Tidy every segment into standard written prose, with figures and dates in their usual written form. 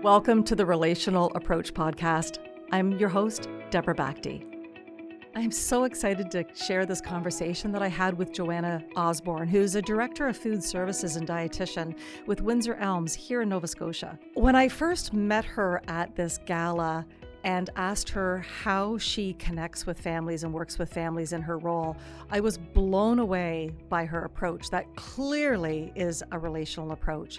Welcome to the Relational Approach Podcast. I'm your host, Deborah Bakhti. I'm so excited to share this conversation that I had with Joanna Osborne, who's a director of food services and dietitian with Windsor Elms here in Nova Scotia. When I first met her at this gala and asked her how she connects with families and works with families in her role, I was blown away by her approach. That clearly is a relational approach.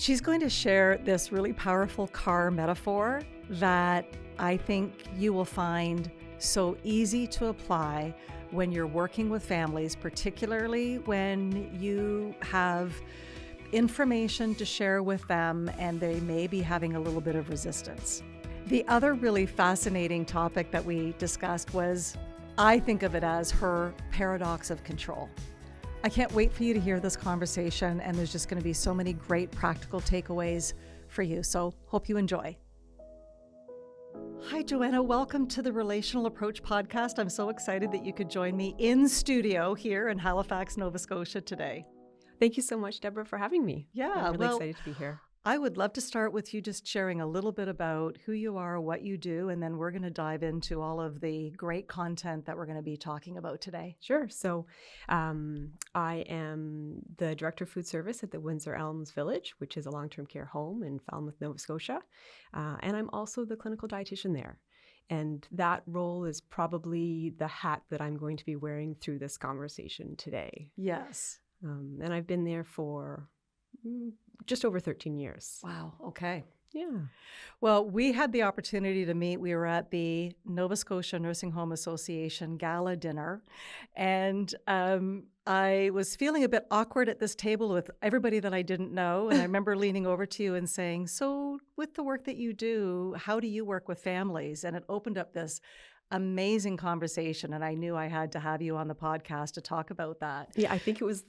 She's going to share this really powerful car metaphor that I think you will find so easy to apply when you're working with families, particularly when you have information to share with them and they may be having a little bit of resistance. The other really fascinating topic that we discussed was, I think of it as her paradox of control. I can't wait for you to hear this conversation, and there's just going to be so many great practical takeaways for you. So hope you enjoy. Hi, Joanna. Welcome to the Relational Approach Podcast. I'm so excited that you could join me in studio here in Halifax, Nova Scotia today. Thank you so much, Deborah, for having me. Yeah, I'm really excited to be here. I would love to start with you just sharing a little bit about who you are, what you do, and then we're going to dive into all of the great content that we're going to be talking about today. Sure. So I am the director of food service at the Windsor Elms Village, which is a long-term care home in Falmouth, Nova Scotia. And I'm also the clinical dietitian there. And that role is probably the hat that I'm going to be wearing through this conversation today. Yes. And I've been there for just over 13 years. Wow. Okay. Yeah. Well, we had the opportunity to meet. We were at the Nova Scotia Nursing Home Association gala dinner, and I was feeling a bit awkward at this table with everybody that I didn't know. And I remember leaning over to you and saying, so with the work that you do, how do you work with families? And it opened up this amazing conversation, and I knew I had to have you on the podcast to talk about that. Yeah, I think it was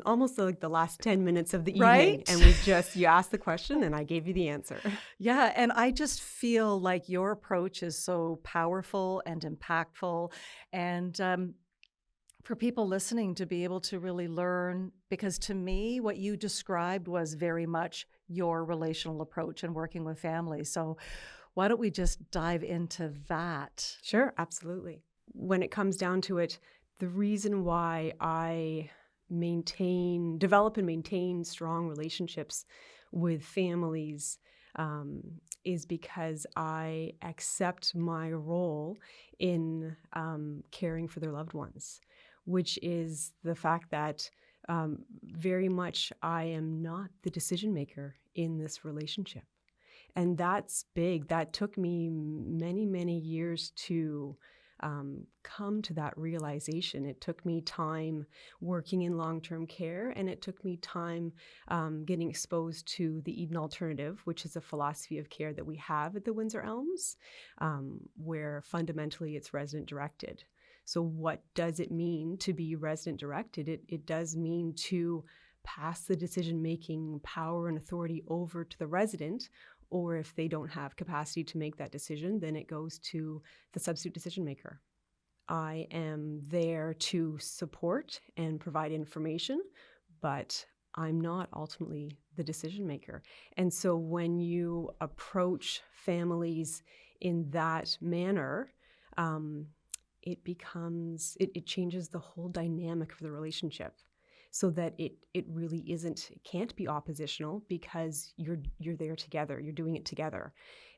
almost like the last 10 minutes of the evening. Right? And you asked the question and I gave you the answer. Yeah, and I just feel like your approach is so powerful and impactful, and for people listening to be able to really learn, because to me, what you described was very much your relational approach in working with families. So why don't we just dive into that? Sure, absolutely. When it comes down to it, the reason why I develop and maintain strong relationships with families is because I accept my role in caring for their loved ones, which is the fact that very much I am not the decision maker in this relationship. And that's big. That took me many, many years to come to that realization. It took me time working in long-term care, and it took me time getting exposed to the Eden Alternative, which is a philosophy of care that we have at the Windsor Elms, where fundamentally it's resident-directed. So what does it mean to be resident-directed? It does mean to pass the decision-making power and authority over to the resident, or if they don't have capacity to make that decision, then it goes to the substitute decision maker. I am there to support and provide information, but I'm not ultimately the decision maker. And so when you approach families in that manner, it changes the whole dynamic for the relationship. So that it really can't be oppositional, because you're there together, you're doing it together.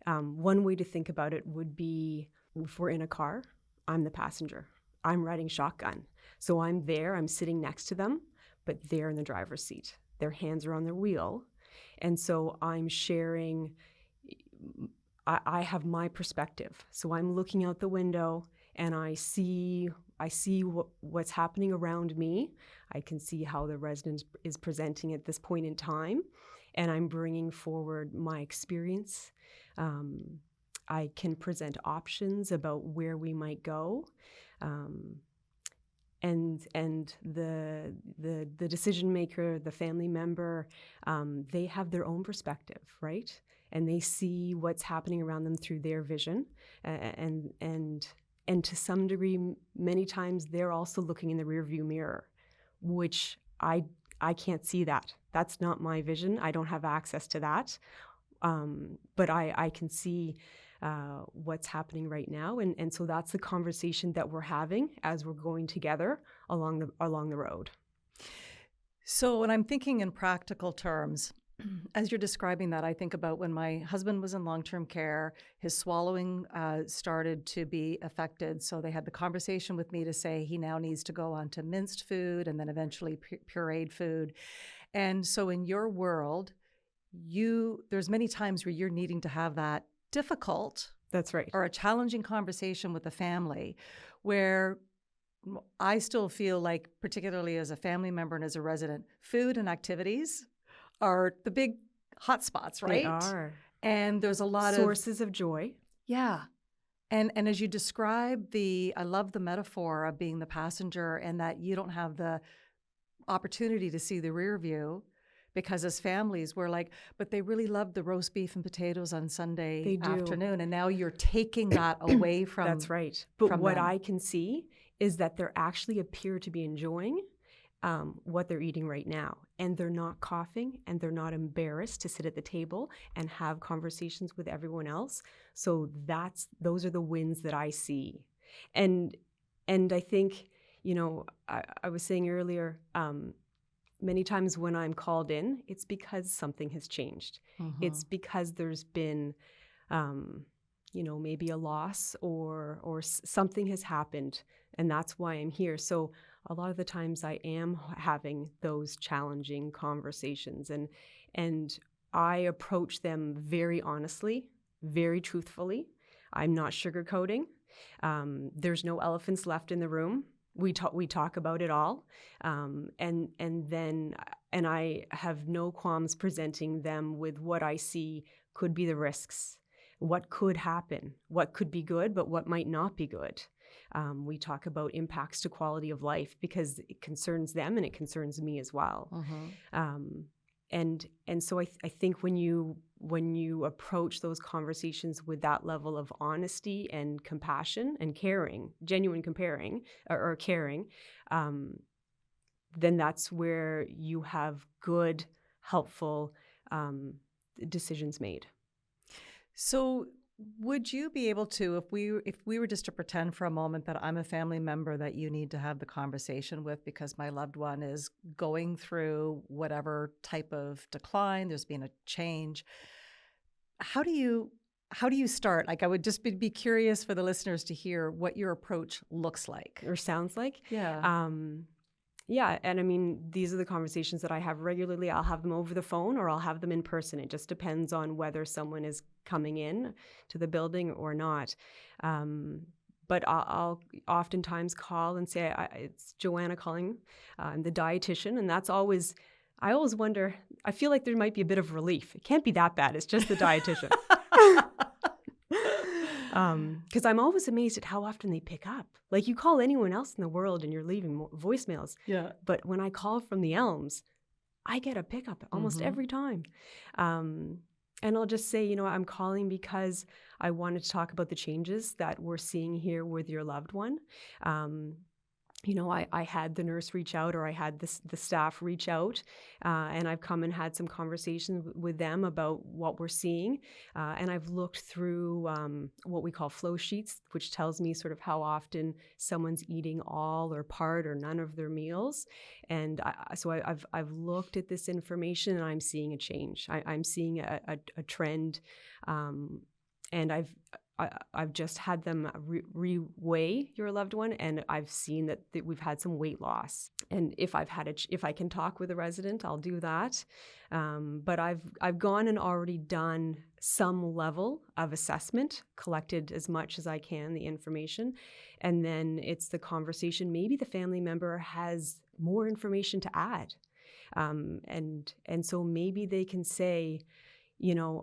One way to think about it would be, if we're in a car, I'm the passenger, I'm riding shotgun. So I'm there, I'm sitting next to them, but they're in the driver's seat. Their hands are on their wheel. And so I'm sharing, I have my perspective. So I'm looking out the window and I see what's happening around me. I can see how the resident is presenting at this point in time, and I'm bringing forward my experience. I can present options about where we might go, and the decision maker, the family member, they have their own perspective, right? And they see what's happening around them through their vision, and to some degree, many times they're also looking in the rearview mirror, which I can't see that. That's not my vision. I don't have access to that. But I can see what's happening right now. And so that's the conversation that we're having as we're going together along the road. So when I'm thinking in practical terms, as you're describing that, I think about when my husband was in long-term care, his swallowing started to be affected. So they had the conversation with me to say he now needs to go on to minced food and then eventually pureed food. And so in your world, there's many times where you're needing to have that difficult That's right. or a challenging conversation with the family where I still feel like, particularly as a family member and as a resident, food and activities are the big hot spots, right? They are. And there's a lot sources of joy. Yeah. And as you describe I love the metaphor of being the passenger and that you don't have the opportunity to see the rear view. Because as families, we're like, but they really loved the roast beef and potatoes on Sunday afternoon. And now you're taking that away from That's right. But what them. I can see is that they actually appear to be enjoying what they're eating right now. And they're not coughing and they're not embarrassed to sit at the table and have conversations with everyone else. So those are the wins that I see. And I think, I was saying earlier, many times when I'm called in, it's because something has changed. Mm-hmm. It's because there's been, maybe a loss or something has happened, and that's why I'm here. So a lot of the times I am having those challenging conversations, and I approach them very honestly, very truthfully. I'm not sugarcoating. There's no elephants left in the room. We talk about it all, and I have no qualms presenting them with what I see could be the risks, what could happen, what could be good, but what might not be good. We talk about impacts to quality of life because it concerns them and it concerns me as well. Mm-hmm. And so I think when you approach those conversations with that level of honesty and compassion and caring, genuine caring, then that's where you have good, helpful decisions made. So would you be able to, if we were just to pretend for a moment that I'm a family member that you need to have the conversation with because my loved one is going through whatever type of decline, there's been a change, how do you start? Like, I would just be curious for the listeners to hear what your approach looks like or sounds like. Yeah. Yeah, and I mean, these are the conversations that I have regularly. I'll have them over the phone or I'll have them in person. It just depends on whether someone is coming in to the building or not. But I'll oftentimes call and say, it's Joanna calling. I'm the dietitian, and I always wonder, I feel like there might be a bit of relief. It can't be that bad. It's just the dietitian. Because I'm always amazed at how often they pick up. Like, you call anyone else in the world and you're leaving voicemails. Yeah. But when I call from the Elms, I get a pickup almost every time. And I'll just say, I'm calling because I wanted to talk about the changes that we're seeing here with your loved one. I had the nurse reach out, or I had the staff reach out, and I've come and had some conversations with them about what we're seeing. And I've looked through what we call flow sheets, which tells me sort of how often someone's eating all or part or none of their meals. And so I've looked at this information, and I'm seeing a change. I'm seeing a trend, and I've just had them re-weigh your loved one, and I've seen that we've had some weight loss. And if I can talk with a resident, I'll do that. But I've gone and already done some level of assessment, collected as much as I can the information, and then it's the conversation. Maybe the family member has more information to add, and so maybe they can say,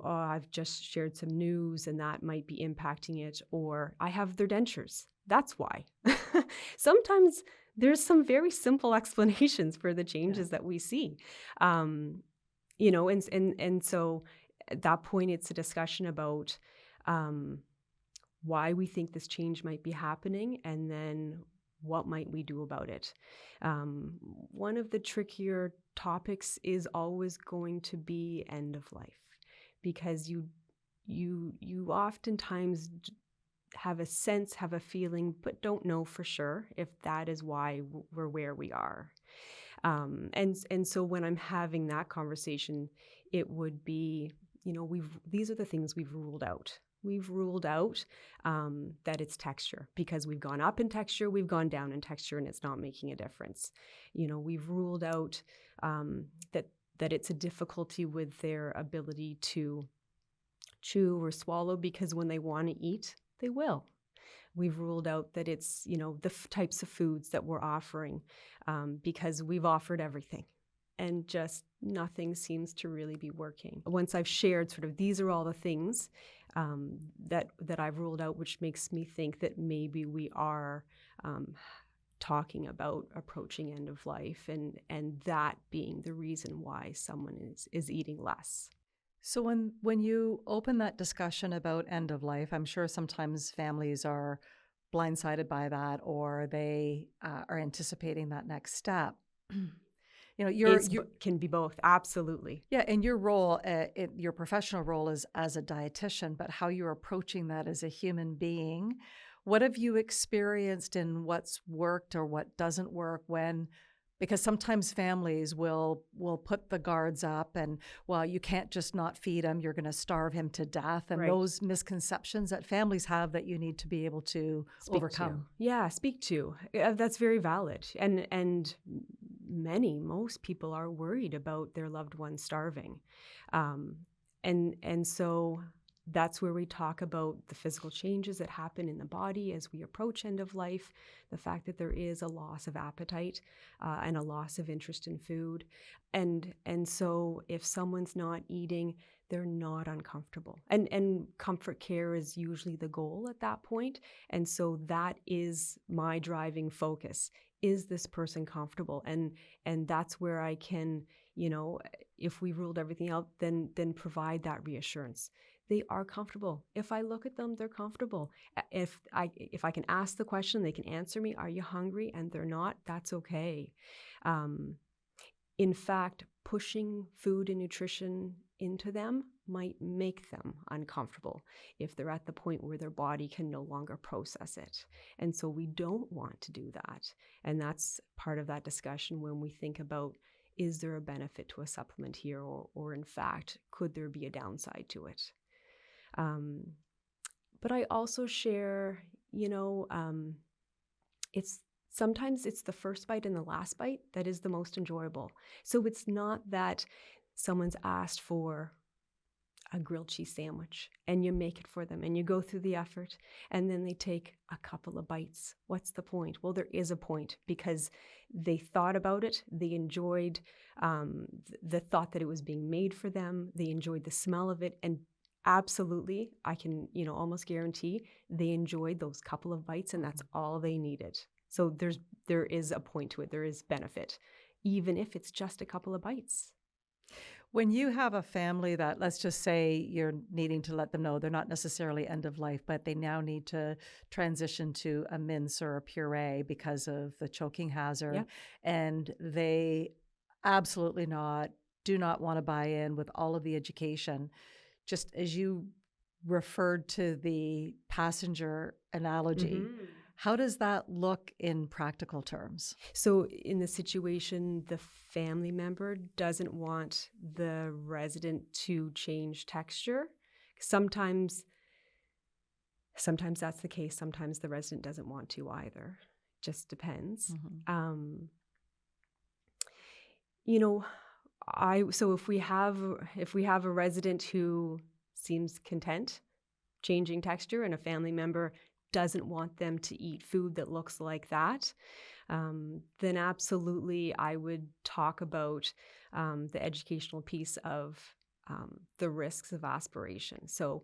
I've just shared some news and that might be impacting it, or I have their dentures. That's why. Sometimes there's some very simple explanations for the changes that we see. And so at that point, it's a discussion about why we think this change might be happening, and then what might we do about it. One of the trickier topics is always going to be end of life, because you oftentimes have a sense, have a feeling, but don't know for sure if that is why we're where we are. And so when I'm having that conversation, it would be, these are the things we've ruled out. We've ruled out that it's texture, because we've gone up in texture, we've gone down in texture, and it's not making a difference. We've ruled out that it's a difficulty with their ability to chew or swallow, because when they want to eat, they will. We've ruled out that it's, the types of foods that we're offering, because we've offered everything and just nothing seems to really be working. Once I've shared sort of these are all the things that I've ruled out, which makes me think that maybe we are talking about approaching end of life, and that being the reason why someone is eating less. So when you open that discussion about end of life, I'm sure sometimes families are blindsided by that, or they are anticipating that next step. You can be both, absolutely. Yeah, and your role, your professional role is as a dietitian, but how you're approaching that as a human being. What have you experienced in what's worked or what doesn't work because sometimes families will put the guards up and, well, you can't just not feed him, you're going to starve him to death. And those misconceptions that families have that you need to be able to overcome. Speak to. That's very valid. And most people are worried about their loved ones starving. And so that's where we talk about the physical changes that happen in the body as we approach end of life, the fact that there is a loss of appetite and a loss of interest in food. And so if someone's not eating, they're not uncomfortable. And comfort care is usually the goal at that point. And so that is my driving focus. Is this person comfortable? And that's where I can, if we ruled everything out, then provide that reassurance. They are comfortable. If I look at them, they're comfortable. If I can ask the question, they can answer me, are you hungry? And they're not, that's okay. In fact, pushing food and nutrition into them might make them uncomfortable if they're at the point where their body can no longer process it. And so we don't want to do that. And that's part of that discussion when we think about, is there a benefit to a supplement here? Or in fact, could there be a downside to it? But I also share, sometimes it's the first bite and the last bite that is the most enjoyable. So it's not that someone's asked for a grilled cheese sandwich and you make it for them and you go through the effort and then they take a couple of bites. What's the point? Well, there is a point, because they thought about it. They enjoyed the thought that it was being made for them. They enjoyed the smell of it, and absolutely, I can, almost guarantee they enjoyed those couple of bites, and that's all they needed. So there is a point to it. There is benefit, even if it's just a couple of bites. When you have a family that, let's just say you're needing to let them know they're not necessarily end of life, but they now need to transition to a mince or a puree because of the choking hazard, and they absolutely do not want to buy in with all of the education. Just as you referred to the passenger analogy, how does that look in practical terms? So in the situation, the family member doesn't want the resident to change texture. Sometimes that's the case. Sometimes the resident doesn't want to either. Just depends. So if we have a resident who seems content changing texture and a family member doesn't want them to eat food that looks like that, then absolutely I would talk about the educational piece of the risks of aspiration. So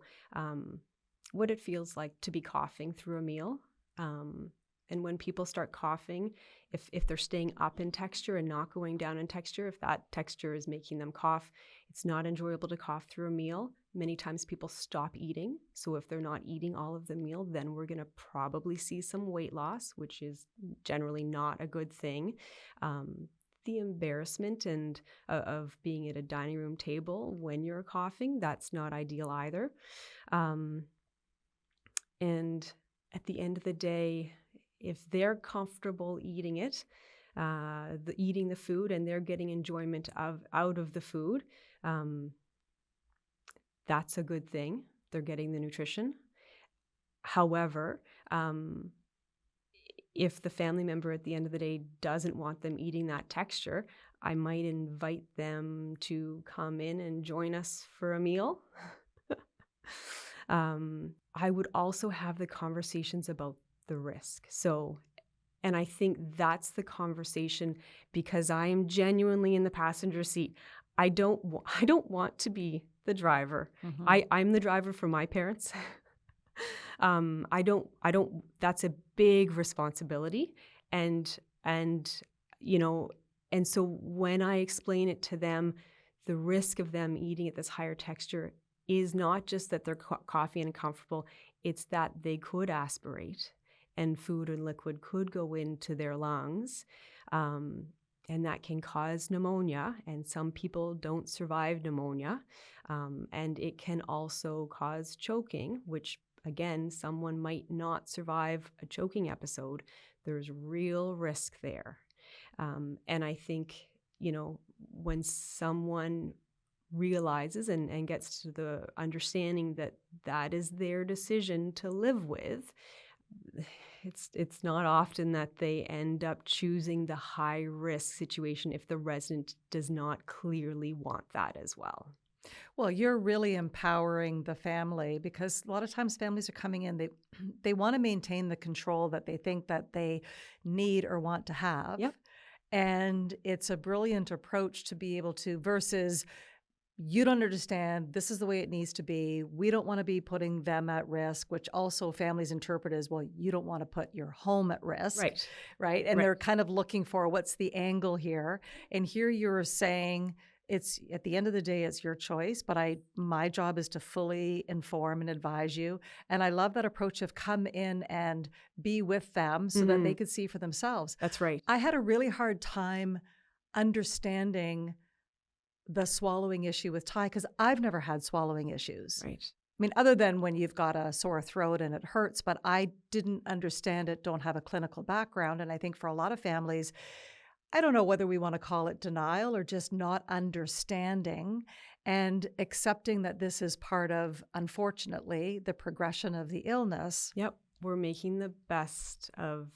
what it feels like to be coughing through a meal. And when people start coughing, if they're staying up in texture and not going down in texture, if that texture is making them cough, it's not enjoyable to cough through a meal. Many times people stop eating. So if they're not eating all of the meal, then we're going to probably see some weight loss, which is generally not a good thing. the embarrassment and of being at a dining room table when you're coughing. That's not ideal either. And at the end of the day, if they're comfortable eating it, eating the food, and they're getting enjoyment out of the food, that's a good thing. They're getting the nutrition. However, if the family member at the end of the day doesn't want them eating that texture, I might invite them to come in and join us for a meal. I would also have the conversations about the risk. And I think that's the conversation, because I am genuinely in the passenger seat. I don't want to be the driver. Mm-hmm. I'm the driver for my parents. That's a big responsibility. And so when I explain it to them, the risk of them eating at this higher texture is not just that they're coughing and uncomfortable, it's that they could aspirate and food and liquid could go into their lungs. And that can cause pneumonia, and some people don't survive pneumonia. And it can also cause choking, which, again, someone might not survive a choking episode. There's real risk there. And I think, when someone realizes and gets to the understanding that that is their decision to live with, it's not often that they end up choosing the high risk situation if the resident does not clearly want that as well. Well, you're really empowering the family, because a lot of times families are coming in, they want to maintain the control that they think that they need or want to have. Yep. And it's a brilliant approach to be able to, versus you don't understand, this is the way it needs to be. We don't want to be putting them at risk, which also families interpret as, well, you don't want to put your home at risk. Right. And they're kind of looking for, what's the angle here? And here you're saying, it's at the end of the day, it's your choice, but my job is to fully inform and advise you. And I love that approach of come in and be with them so that they could see for themselves. That's right. I had a really hard time understanding the swallowing issue with Ty, because I've never had swallowing issues. Right. I mean, other than when you've got a sore throat and it hurts, but I didn't understand it, don't have a clinical background. And I think for a lot of families, I don't know whether we want to call it denial or just not understanding and accepting that this is part of, unfortunately, the progression of the illness. Yep. We're making the best of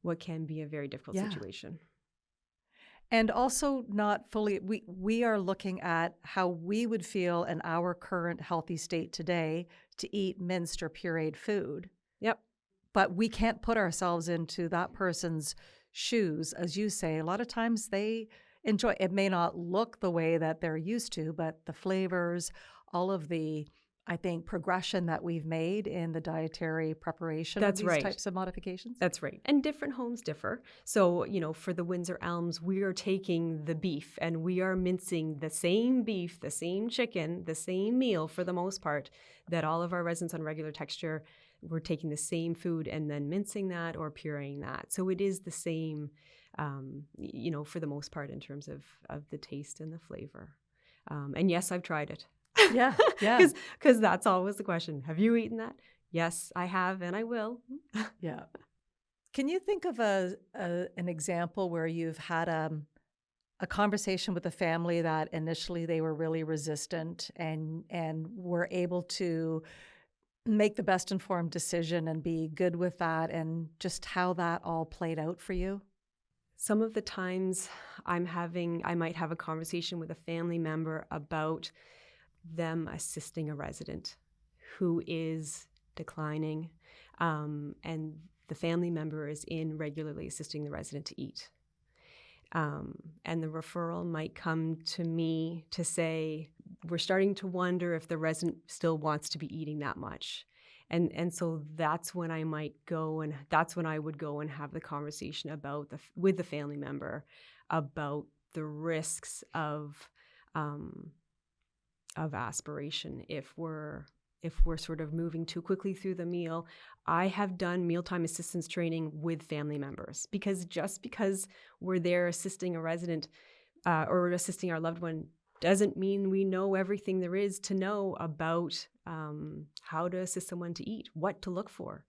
what can be a very difficult situation. And also not fully, we are looking at how we would feel in our current healthy state today to eat minced or pureed food. Yep. But we can't put ourselves into that person's shoes. As you say, a lot of times they enjoy, it may not look the way that they're used to, but the flavors, all of the, I think, progression that we've made in the dietary preparation of these types of modifications. That's right. And different homes differ. So, for the Windsor Elms, we are taking the beef and we are mincing the same beef, the same chicken, the same meal for the most part, that all of our residents on regular texture, we're taking the same food and then mincing that or pureeing that. So it is the same, for the most part in terms of the taste and the flavor. And yes, I've tried it. Yeah. Because that's always the question. Have you eaten that? Yes, I have, and I will. Yeah. Can you think of an example where you've had a conversation with a family that initially they were really resistant and were able to make the best informed decision and be good with that, and just how that all played out for you? Some of the times I might have a conversation with a family member about them assisting a resident who is declining, and the family member is in regularly assisting the resident to eat. And the referral might come to me to say, we're starting to wonder if the resident still wants to be eating that much. And so that's when I might go, and that's when I would go and have the conversation with the family member about the risks of aspiration if we're if we're sort of moving too quickly through the meal. I have done mealtime assistance training with family members, because just because we're there assisting a resident or assisting our loved one doesn't mean we know everything there is to know about how to assist someone to eat, what to look for,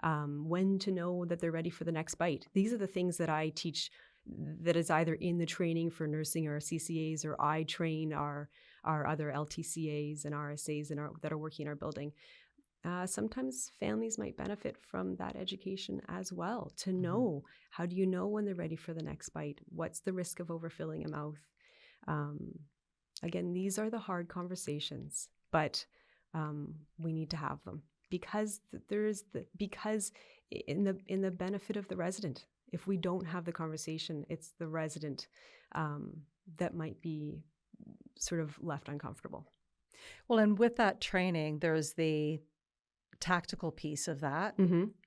when to know that they're ready for the next bite. These are the things that I teach that is either in the training for nursing or CCAs, or I train our other LTCAs and RSAs that are working in our building. Sometimes families might benefit from that education as well, to know, how do you know when they're ready for the next bite? What's the risk of overfilling a mouth? Again, these are the hard conversations, but we need to have them, because because in the benefit of the resident. If we don't have the conversation, it's the resident that might be sort of left uncomfortable. Well, and with that training, there's the tactical piece of that.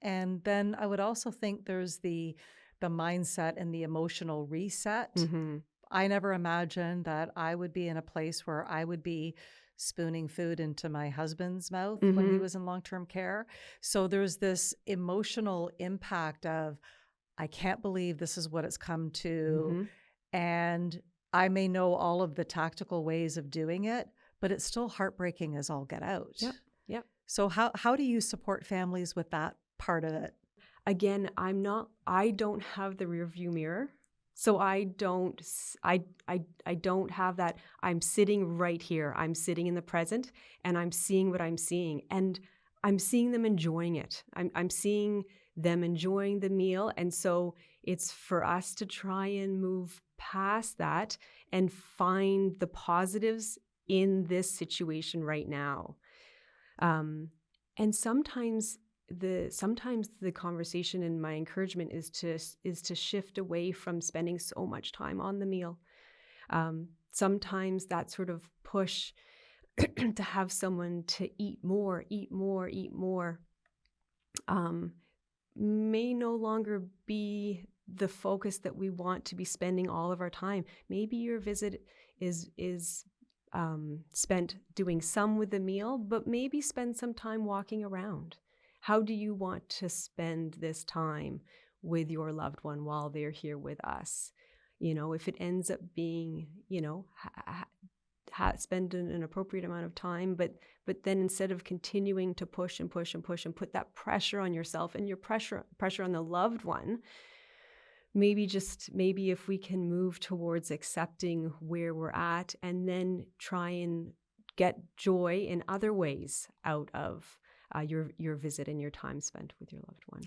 And then I would also think there's the mindset and the emotional reset. I never imagined that I would be in a place where I would be spooning food into my husband's mouth when he was in long-term care. So there's this emotional impact of, I can't believe this is what it's come to. And I may know all of the tactical ways of doing it, but it's still heartbreaking as all get out. Yep. So how do you support families with that part of it? Again, I don't have the rear view mirror. So I don't have that. I'm sitting right here. I'm sitting in the present, and I'm seeing what I'm seeing, and I'm seeing them enjoying it. I'm seeing them enjoying the meal. And so it's for us to try and move past that and find the positives in this situation right now. And sometimes the conversation and my encouragement is to shift away from spending so much time on the meal. Sometimes that sort of push to have someone to eat more, may no longer be the focus that we want to be spending all of our time. Maybe your visit is spent doing some with the meal, but maybe spend some time walking around. How do you want to spend this time with your loved one while they're here with us? If it ends up being, spend an appropriate amount of time, but then instead of continuing to push and put that pressure on yourself and your pressure on the loved one, maybe if we can move towards accepting where we're at, and then try and get joy in other ways out of your visit and your time spent with your loved one.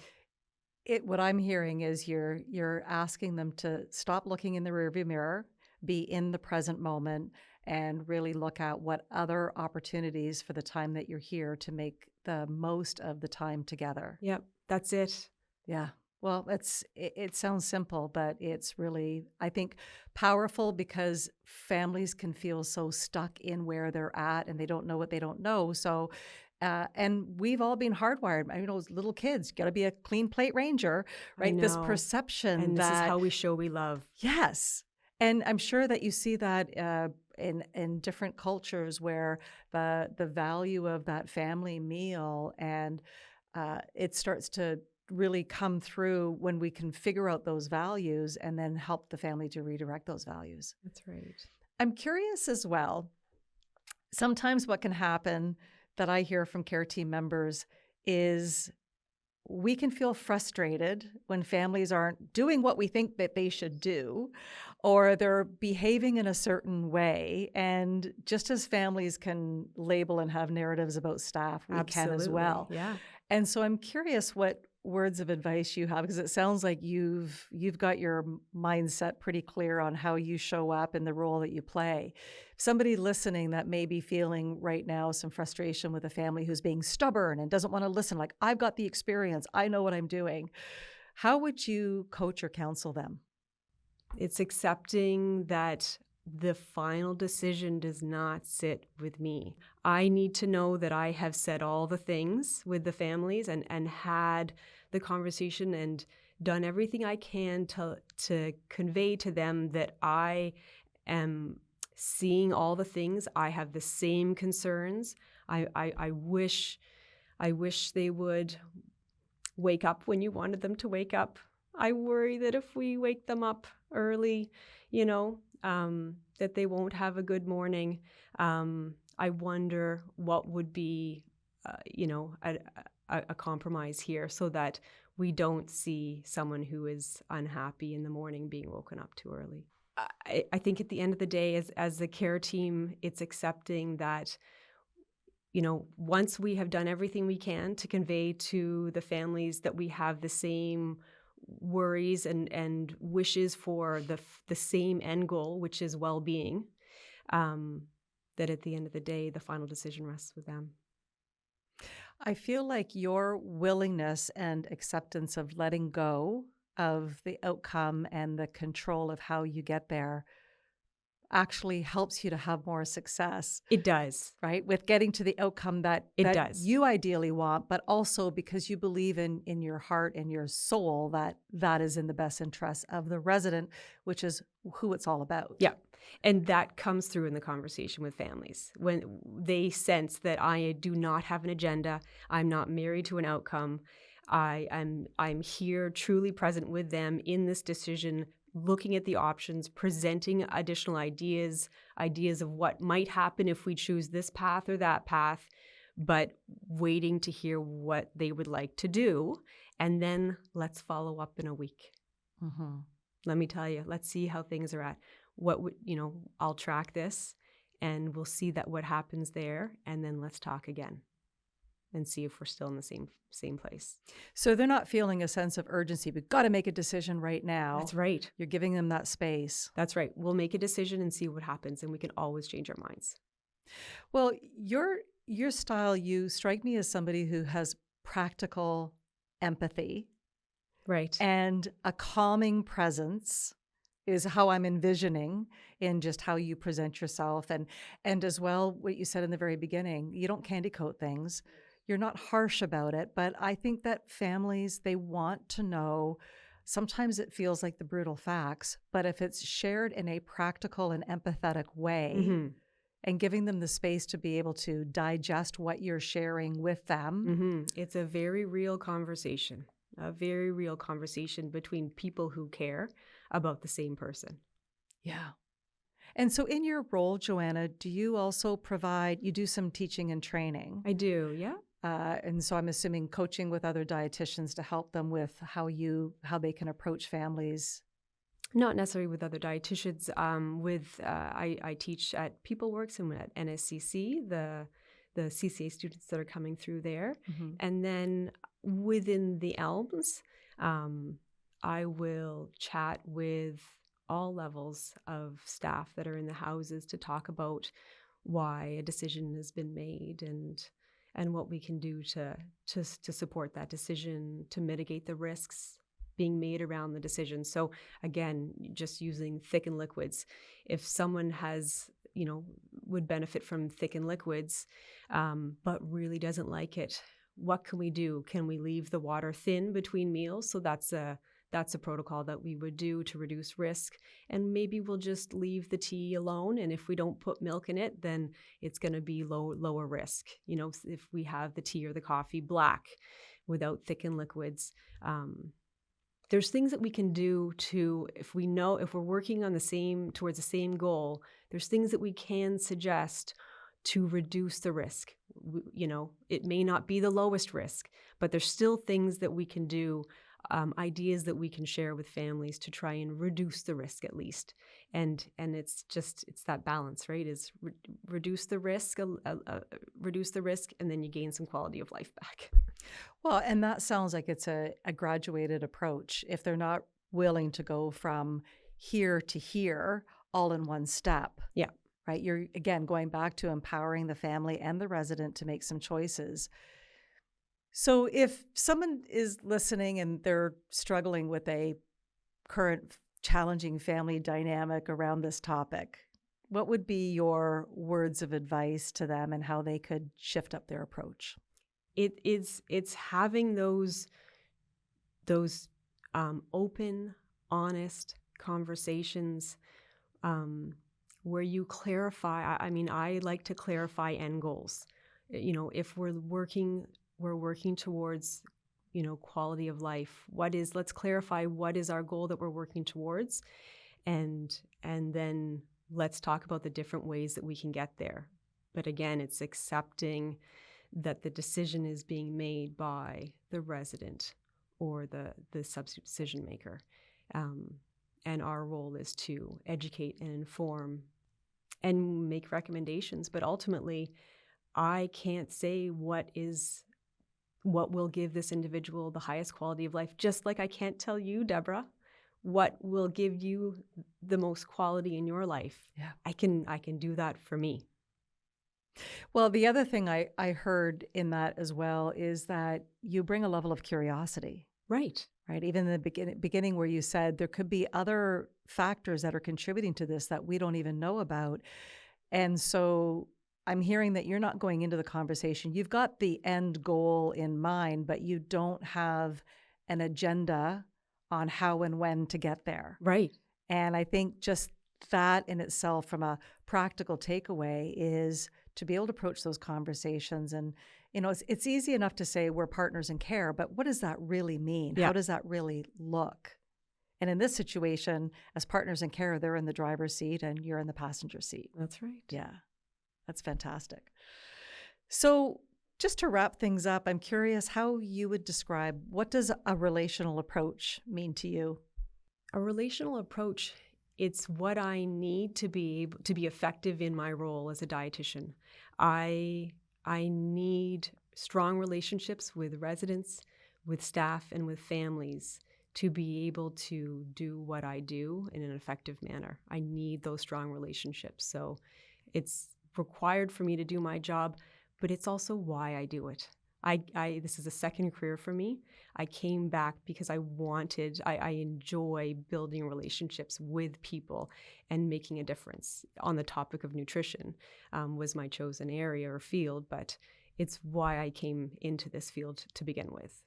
What I'm hearing is you're asking them to stop looking in the rearview mirror, be in the present moment, and really look at what other opportunities for the time that you're here to make the most of the time together. Yep, that's it. Yeah. Well, it sounds simple, but it's really, I think, powerful, because families can feel so stuck in where they're at and they don't know what they don't know. So, and we've all been hardwired. As little kids, got to be a clean plate ranger, right? This perception and that this is how we show we love. Yes. And I'm sure that you see that in different cultures where the value of that family meal and it starts to really come through when we can figure out those values and then help the family to redirect those values. That's right. I'm curious as well, sometimes what can happen that I hear from care team members is we can feel frustrated when families aren't doing what we think that they should do, or they're behaving in a certain way. And just as families can label and have narratives about staff, we can as well. Yeah. And so I'm curious what words of advice you have, because it sounds like you've got your mindset pretty clear on how you show up and the role that you play. Somebody listening that may be feeling right now some frustration with a family who's being stubborn and doesn't want to listen, like, I've got the experience, I know what I'm doing. How would you coach or counsel them? It's accepting that the final decision does not sit with me. I need to know that I have said all the things with the families and had the conversation and done everything I can to convey to them that I am seeing all the things. I have the same concerns. I wish they would wake up when you wanted them to wake up. I worry that if we wake them up early, that they won't have a good morning. I wonder what would be, a compromise here so that we don't see someone who is unhappy in the morning being woken up too early. I think at the end of the day, as the care team, it's accepting that, once we have done everything we can to convey to the families that we have the same worries and wishes for the same end goal, which is well-being, that at the end of the day, the final decision rests with them. I feel like your willingness and acceptance of letting go of the outcome and the control of how you get there actually helps you to have more success. It does. Right? With getting to the outcome that you ideally want, but also because you believe in your heart and your soul that is in the best interest of the resident, which is who it's all about. Yeah. And that comes through in the conversation with families when they sense that I do not have an agenda. I'm not married to an outcome. I'm here truly present with them in this decision, looking at the options, presenting additional ideas of what might happen if we choose this path or that path, but waiting to hear what they would like to do. And then let's follow up in a week. Mm-hmm. Let me tell you, let's see how things are at. I'll track this and we'll see that what happens there. And then let's talk again and see if we're still in the same place. So they're not feeling a sense of urgency. We've got to make a decision right now. That's right. You're giving them that space. That's right. We'll make a decision and see what happens, and we can always change our minds. Well, your style, you strike me as somebody who has practical empathy. Right. And a calming presence is how I'm envisioning in just how you present yourself. And as well, what you said in the very beginning, you don't candy coat things. You're not harsh about it, but I think that families, they want to know, sometimes it feels like the brutal facts, but if it's shared in a practical and empathetic way, mm-hmm. and giving them the space to be able to digest what you're sharing with them. Mm-hmm. It's a very real conversation between people who care about the same person. Yeah. And so in your role, Joanna, do you also you do some teaching and training? I do, yeah. And so I'm assuming coaching with other dietitians to help them with how they can approach families. Not necessarily with other dietitians. I teach at PeopleWorks and at NSCC, the CCA students that are coming through there. Mm-hmm. And then within the Elms, I will chat with all levels of staff that are in the houses to talk about why a decision has been made and what we can do to support that decision, to mitigate the risks being made around the decision. So again, just using thickened liquids. If someone has, would benefit from thickened liquids, but really doesn't like it, what can we do? Can we leave the water thin between meals? So that's a protocol that we would do to reduce risk. And maybe we'll just leave the tea alone. And if we don't put milk in it, then it's going to be lower risk. If we have the tea or the coffee black without thickened liquids, there's things that we can do if we're working on towards the same goal, there's things that we can suggest to reduce the risk. It may not be the lowest risk, but there's still things that we can do, ideas that we can share with families to try and reduce the risk at least. And it's that balance, right? Is reduce the risk, and then you gain some quality of life back. Well, and that sounds like it's a graduated approach. If they're not willing to go from here to here all in one step. Yeah. Right. You're, again, going back to empowering the family and the resident to make some choices. So if someone is listening and they're struggling with a current challenging family dynamic around this topic, what would be your words of advice to them and how they could shift up their approach? It's having those open, honest conversations where you clarify. I mean, I like to clarify end goals. If we're working towards, quality of life. Let's clarify what is our goal that we're working towards, and then let's talk about the different ways that we can get there. But again, it's accepting that the decision is being made by the resident or the substitute decision maker. And our role is to educate and inform and make recommendations. But ultimately, I can't say what will give this individual the highest quality of life, just like I can't tell you, Deborah, what will give you the most quality in your life. Yeah. I can do that for me. Well, the other thing I heard in that as well is that you bring a level of curiosity. Right. Right. Even in the beginning where you said there could be other factors that are contributing to this that we don't even know about. And so I'm hearing that you're not going into the conversation. You've got the end goal in mind, but you don't have an agenda on how and when to get there. Right. And I think just that in itself, from a practical takeaway, is to be able to approach those conversations. And, it's easy enough to say we're partners in care, but what does that really mean? Yeah. How does that really look? And in this situation, as partners in care, they're in the driver's seat and you're in the passenger seat. That's right. Yeah, that's fantastic. So just to wrap things up, I'm curious how you would describe, what does a relational approach mean to you? A relational approach, it's what I need to be able to be effective in my role as a dietitian. I need strong relationships with residents, with staff, and with families to be able to do what I do in an effective manner. I need those strong relationships. So it's required for me to do my job, but it's also why I do it. This is a second career for me. I came back because I enjoy building relationships with people and making a difference. On the topic of nutrition was my chosen area or field, but it's why I came into this field to begin with.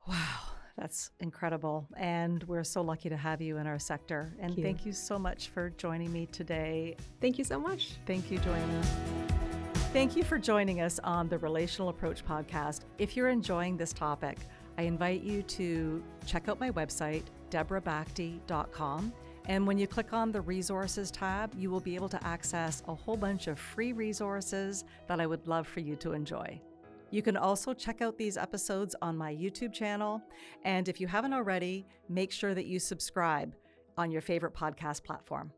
Wow, that's incredible. And we're so lucky to have you in our sector. And thank you so much for joining me today. Thank you so much. Thank you, Joanna. Thank you for joining us on the Relational Approach Podcast. If you're enjoying this topic, I invite you to check out my website, deborahbakti.com. And when you click on the resources tab, you will be able to access a whole bunch of free resources that I would love for you to enjoy. You can also check out these episodes on my YouTube channel. And if you haven't already, make sure that you subscribe on your favorite podcast platform.